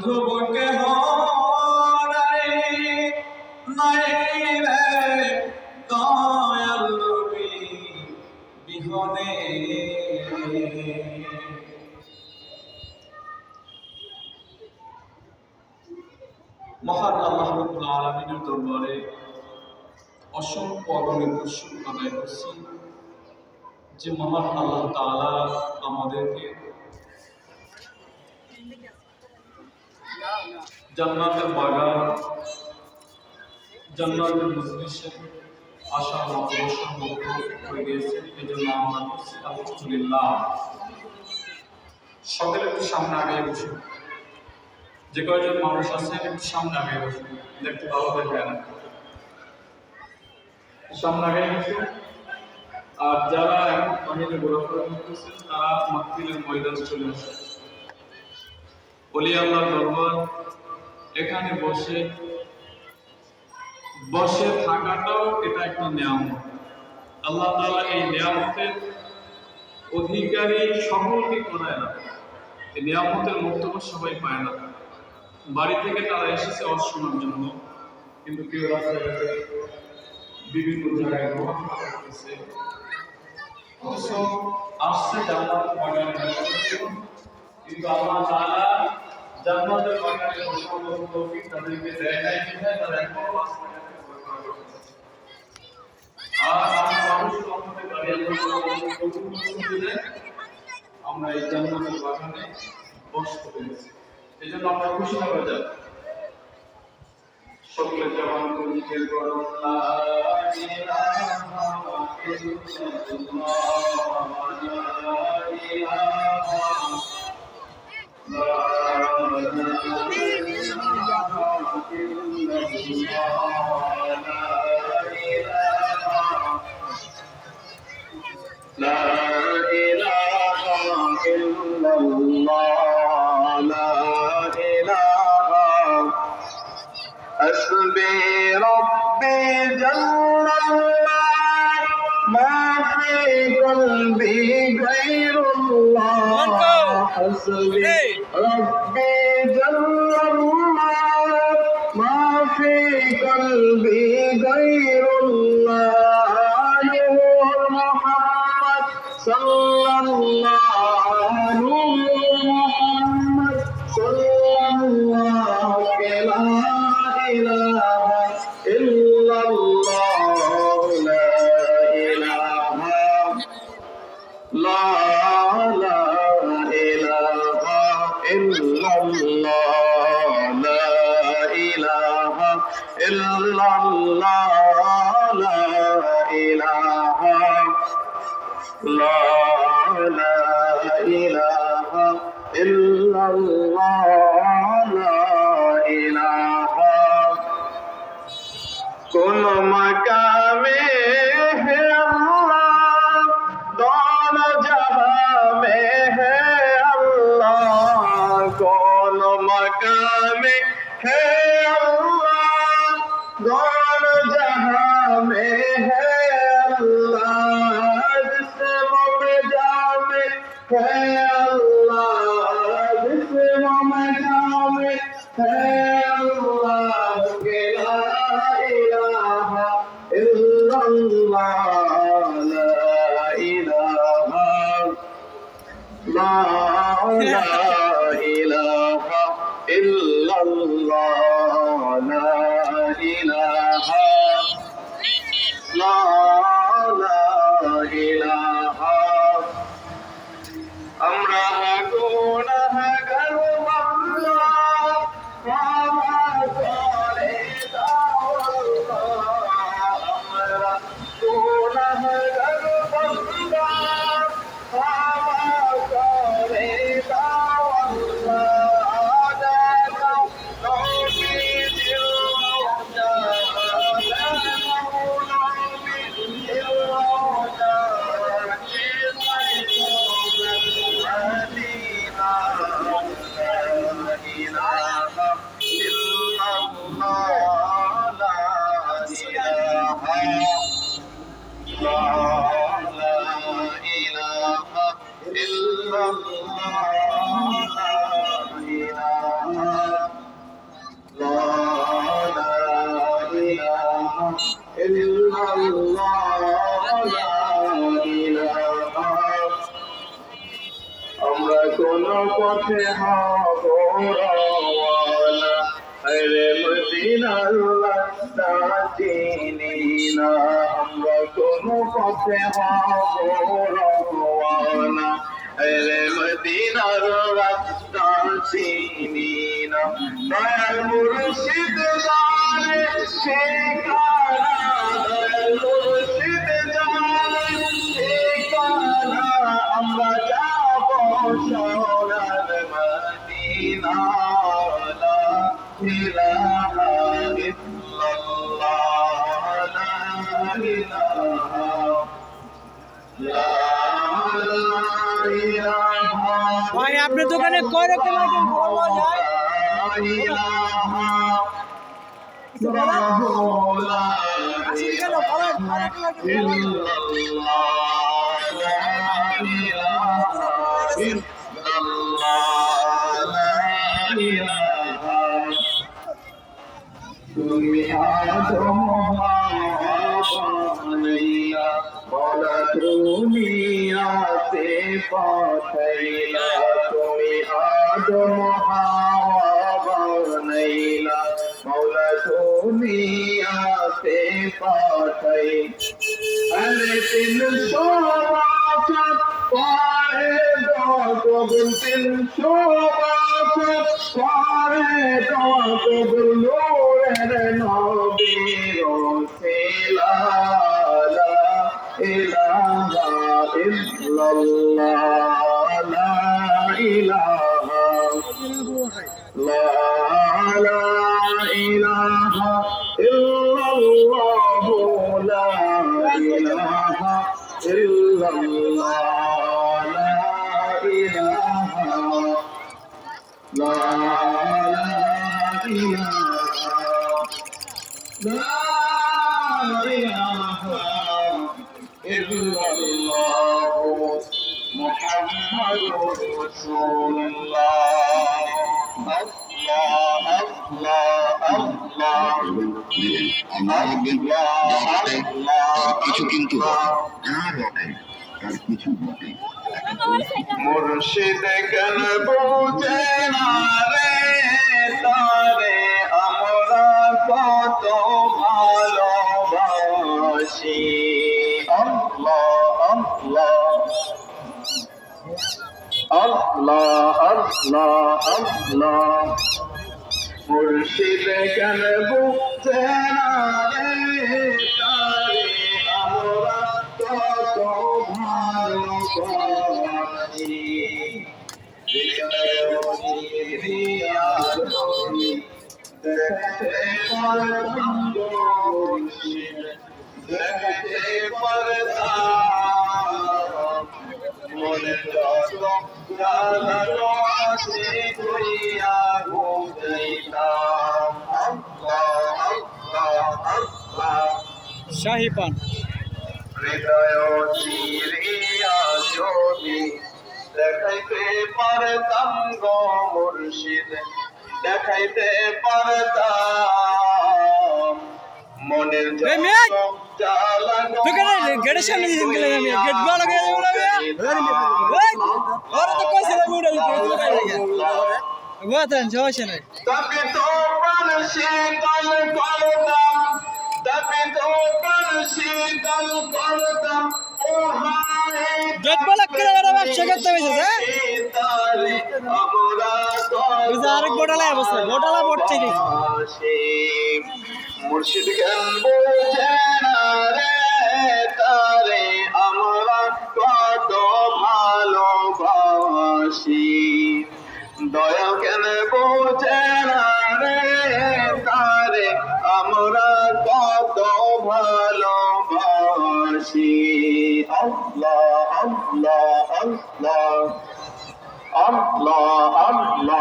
ধ্রুব কেহ নাই নাই রে দয়াল নবী বিহনে। মহান আল্লাহ রাব্বুল আলামিনের দরবারে অসংখ্য অগণিত শুকর আদায় করছি যে মহান আল্লাহ তাআলা আমাদেরকে জান্নাতের বাগান জান্নাতের মজলিসে আশা অবসর মুক্ত হয়ে গিয়েছেন। এই জন্য আমরা বলছি আলহামদুলিল্লাহ। সকলে একটু সামনে আগে বসুন, যে কয়েকজন মানুষ আছেন একটু সামনে আগে বসুন, দেখতে ভালো দেখে না, সামনে আগে বসুন। আর যারা এখন বাহিরে ঘোরাফেরা করতেছেন তারা মাহফিলের ময়দানে চলে আসেন। ওলি আল্লাহর দরবার এখানে বসে বসে থাকাটাও এটা একটা নিয়ামত। আল্লাহ তাআলা এই নিয়ামতের অধিকারী সকলকে করায় না, এই নিয়ামতের বক্তব্য সবাই পায় না। বাড়ি থেকে তারা এসেছে ওয়াজ শোনার জন্য, কিন্তু কেউ রাস্তাঘাটে বিভিন্ন জায়গায় ঘোরাফেরা করতেছে, অথচ আসছে জান্নাতের বাগানে বসার জন্য। কিন্তু আল্লাহ তাআলা জান্নাতের বাগানে বসার মতো তৌফিক তাদেরকে দেয় নাই, তারা এখনো রাস্তাঘাটে ঘোরাফেরা করতেছে। আর আমরা মানুষ আমাদের গাড়ি আমরা এই জান্নাতের বাগানে বসতে পেরেছি, এই জন্য আমরা খুশি হয়ে যাই। সকলে জবান করে জিকির করুন, লা ইলাহা حسبي ربي جل الله ما في قلبي غير الله حسبي ربي جل الله ما في قلبي غير الله نور محمد صلى الله نور محمد صلى الله لا إله إلا الله لا إله لا إله إلا الله لا إله إلا الله لا إله لا إله إلا الله لا إله কোন মাকামে হে আল্লাহ দোন জাহাঁ মে হে আল্লাহ কোন মাকামে হে আল্লাহ দোন জাহাঁ মে হে আল্লাহ জিসম মে জামে হে আল্লাহ জিসম মে জামে হে আল্লাহ কে লা ইলাহা ইল্লাল্লাহ লা ইলাহা লা ইলাহা ইল্লাল্লাহ লা ইলাহা লা ইলাহা আমরা গুনাহগার বান্দা ক্ষমা করে দাও আল্লাহ আমরা গুনাহগার বান্দা ক্ষমা করে দাও আল্লাহ জানাও নবীর রওজা জানাও নবীর পথে হব রওয়ানা আরে মদিনার রাস্তা চিনি না আমরা কোন পথে হব রওয়ানা আরে মদিনার রাস্তা চিনি না দয়াল মুর্শিদ জানে ঠিকানা দয়াল মুর্শিদ জানে ঠিকানা আমরা যাব সোনার মদিনা লা ইলাহা ইল্লাল্লাহ লা ইলাহা ভাই আপনার দোকানে কয় রকম আইটেম পাওয়া যায়? তুমি আদম বানাইলা বলা তুমি আতে পাঠাইলা তুমি আদম বানাইলা মৌলা তুমি আতে পাঠাই আরে 300 বছর পরে কবুল 300 বছর পরে কবুল নূরের নবী রসিলা লা ইলাহা ইল্লাল্লাহ লা ইলাহা লা ইলাহা ইল্লাল্লাহ লা ইলাহা ইল্লাল্লাহ লা ইলাহা লা ইলাহা ইল্লাল্লাহ মুহাম্মাদুর রাসূলুল্লাহ কিছু কিন্তু কিছু বটে মুর্শিদ কেন বুঝে না রে তারে আমরা কত ভালোবাসি আল্লাহ আল্লাহ আল্লাহ আল্লাহ মুর্শিদ কেন বুঝে না রে তারে আমরা কত ভালোবাসি দেখতে পারতাম মনের যত জ্বালানো আছে করিয়া বুঝাইতাম আল্লাহ আল্লাহ আল্লাহ শাহী পান হৃদয় চিরিয়া যদি দেখাইতে পারতাম গো মুর্শিদ দেখাইতে পারতাম মনের দোকানে গেটের সামনে দিন গেলে আমি গেট বড় করে দেব না ভাই ওরা তো কইছে না মুড়া দিতে ওয়াতান জোশ নাই তবে তো প্রাণ শীতল করতাম তবে তো প্রাণ শীতল করতাম ও হায় গেট বড় করে ওরা ব্যবসা করতে হইছে হ্যাঁ ওই যে আরেক বড়লা অবস্থা বড়লা পড়ছে দেখি মুর্শিদ জ্ঞান বোঝে না রে তারে আমরা কত ভালোবাসি দয়া জ্ঞান বোঝে না রে তারে আমরা কত ভালোবাসি আল্লাহ আল্লাহ আল্লাহ আল্লাহ আল্লাহ